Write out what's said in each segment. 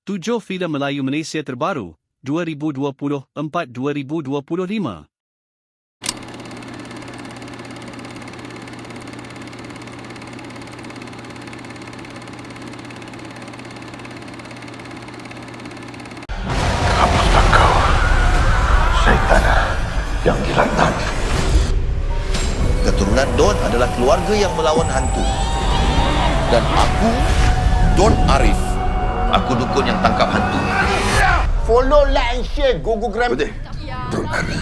7 filem Melayu Malaysia terbaru, 2024-2025. Hapuslah kau, syaitan yang dilaknat. Keturunan Don adalah keluarga yang melawan hantu. Dan aku, Don Arif. Aku dukun yang tangkap hantu. Follow, like and share Gogogram. Betul? Don Arif.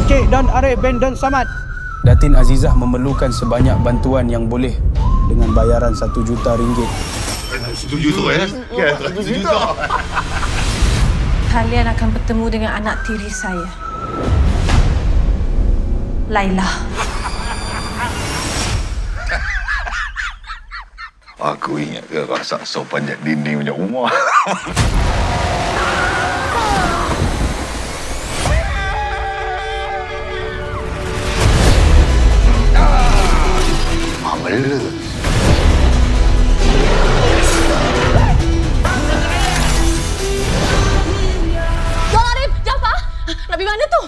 Encik Don Arif bin Don Samad. Datin Azizah memerlukan sebanyak bantuan yang boleh dengan bayaran RM1 juta. Setuju tu ya? Setuju tu. Kalian akan bertemu dengan anak tiri saya, Laila. Aku ingat ke raksasa panjat dinding punya rumah. Mamela. Don Arif, Jafar! Nak pergi mana tu?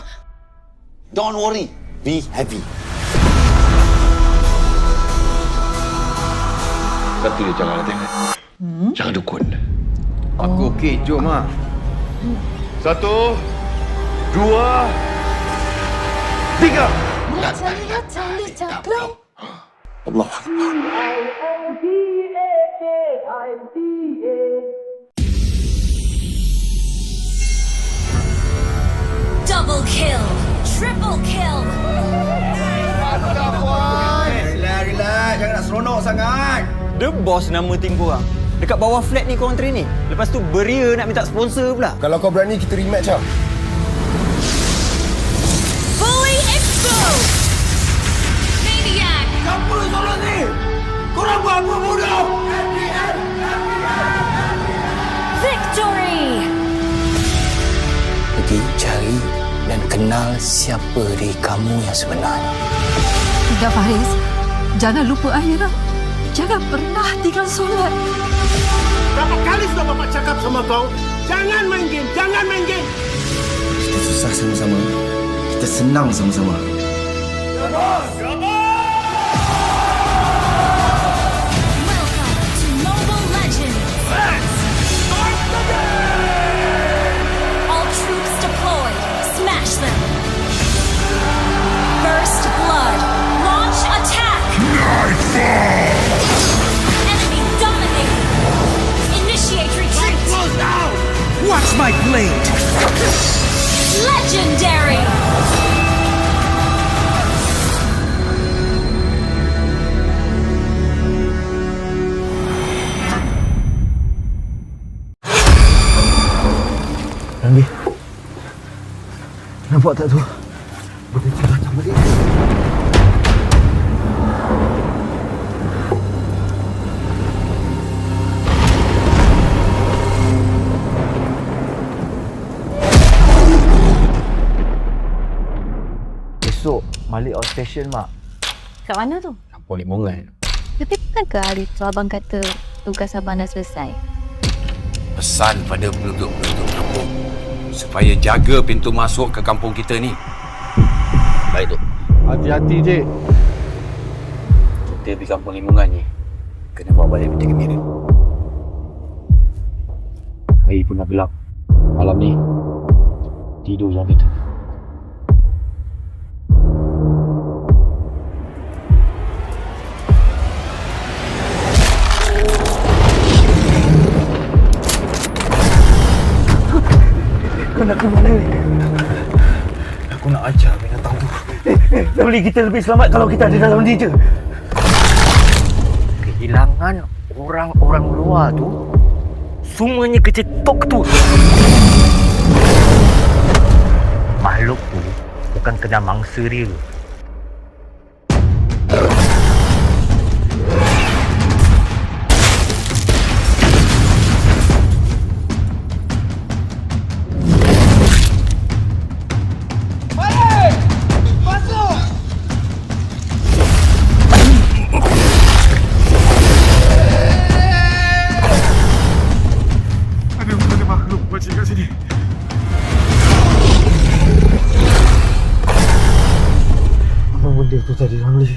Don't worry, be happy. Satu je jangan tengok. Jangan dukun. Aku okey, jom ah. 1, 2, 3. Allah Akbar. Double kill, triple kill. Relax, jangan nak seronok sangat. The boss nama tim korang. Dekat bawah flat ni korang training. Lepas tu beria nak minta sponsor pula. Kalau kau berani, kita rematch lah. Fully exposed. Maniac. Apa soalan ni? Korang buat apa bodoh? Victory. Pergi cari dan kenal siapa diri kamu yang sebenarnya. Tidak, Faris. Jangan lupa akhirat. Jangan pernah tinggal solat. Berapa kali sudah bapak cakap sama kau? Jangan main game, jangan main game. Kita susah sama-sama. Kita senang sama-sama. Welcome to Mobile Legends. All troops deployed. Smash them. First blood. Launch attack. Enemy dominated. Initiate retreat. Watch my blade. Legendary. Rambi. Nampak tak tu? Boleh datang balik. Esok Malik outstation, Mak. Kat mana tu? Kampung Limongan. Tapi bukankah hari tu abang kata tugas abang dah selesai? Pesan pada penduduk-penduduk kampung supaya jaga pintu masuk ke kampung kita ni. Baik, Tok. Hati-hati, Cik. Kita pergi kampung Limongan ni kena bawa balik peti gembira. Hari pun dah gelap. Malam ni tidur jangan kita. Kau nak ke mana ni? Aku nak ajar binatang tu. Boleh kita lebih selamat kalau kita ada dalam ni je. Kehilangan orang-orang luar tu semuanya kecetok tu. Makhluk tu bukan kena mangsa dia. benda tu tadi, Ramli?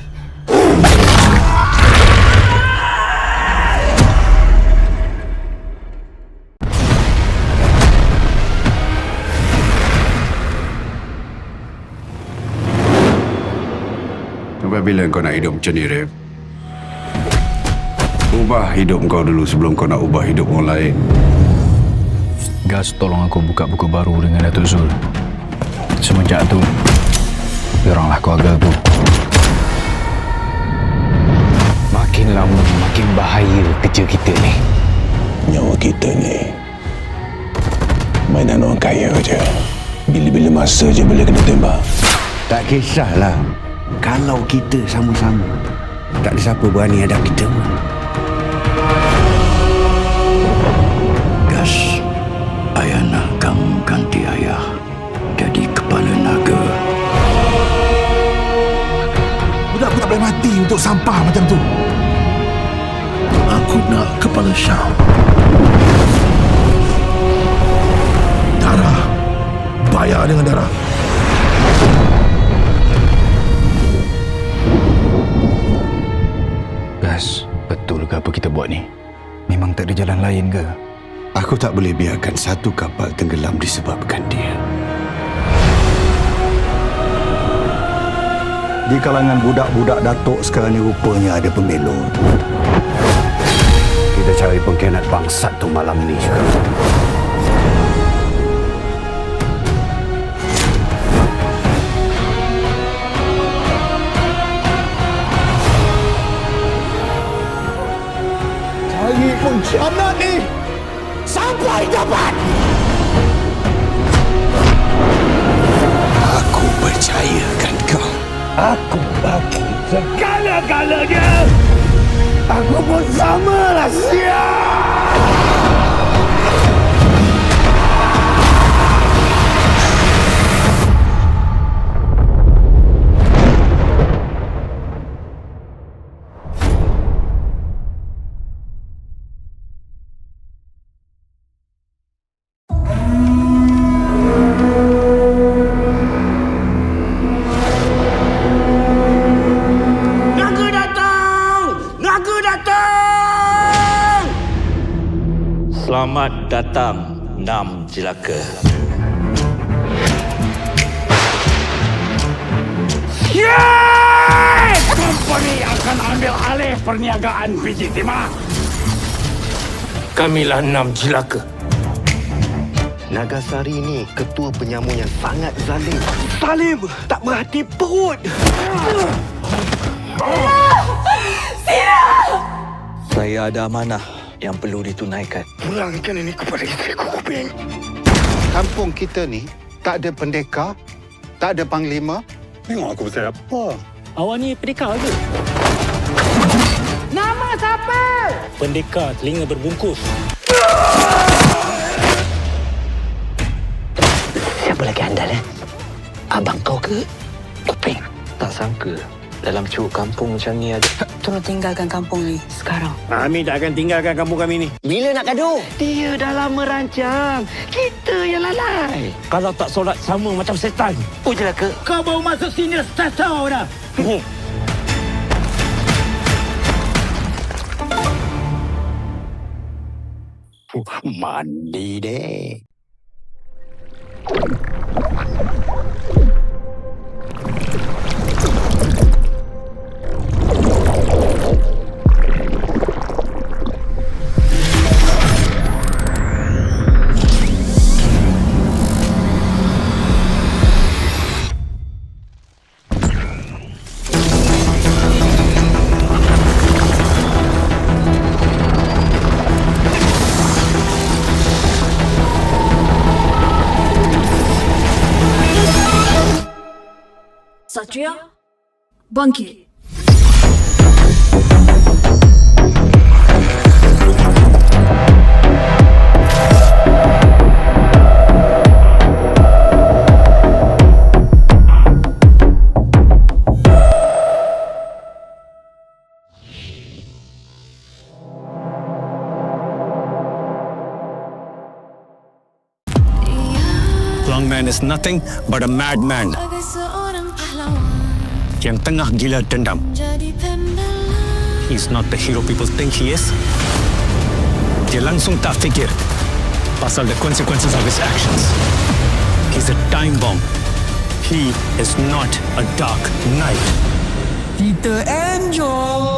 Sampai bila kau nak hidup macam ni, Ref? Ubah hidup kau dulu sebelum kau nak ubah hidup orang lain. Gas, tolong aku buka buku baru dengan Datuk Zul. Semenjak tu, oranglah keluarga aku. Makin lama makin bahaya kerja kita ni. Nyawa kita ni mainan orang kaya je. Bila-bila masa je boleh kena tembak. Tak kisahlah. Kalau kita sama-sama, tak ada siapa berani hadap kita. Gas, ayah nak kamu ganti ayah jadi kepala naga. Budak aku tak boleh mati untuk sampah macam tu. Aku nak kepala Syam. Darah. Bayar dengan darah. Gas, betul ke apa kita buat ni? Memang tak ada jalan lain ke? Aku tak boleh biarkan satu kapal tenggelam disebabkan dia. Di kalangan budak-budak Datuk sekarang ni rupanya ada pembelot. Kita cari pengkhianat bangsat tu malam ni juga. Cari pengkhianat ni sampai dapat. Aku percayakan kau. Aku bagi segala-galanya. Aku pun samalah, siap. Selamat datang, Nam Jelaka. Yes! Company akan ambil alih perniagaan biji timah. Kamilah Nam Jelaka. Nagasari ni ketua penyamun yang sangat zalim. Zalim, tak berhati perut. Saya ada amanah yang perlu ditunaikan. Pulangkan ini kepada istriku, Kuping. Kampung kita ni tak ada pendekar, tak ada panglima. Tengok aku besar apa. Awak ni pendekar ke? Nama siapa? Pendekar telinga berbungkus. Siapa lagi andal, Abang kau ke? Kuping. Tak sangka dalam curug kampung macam ni ada. Tolong tinggalkan kampung ni sekarang. Kami tak akan tinggalkan kampung kami ni. Bila nak gaduh? Dia dah lama rancang. Kita yang lalai. Kalau tak solat sama macam setan. Oh, Jelaka. Kau baru masuk senior staff tau dah. Mandi deh. Satria, bangkit. Longman is nothing but a madman. yang tengah gila dendam. He's not the hero people think he is. Dia langsung tak fikir pasal the consequences of his actions. He's a time bomb. He is not a dark knight. Kita enjoy.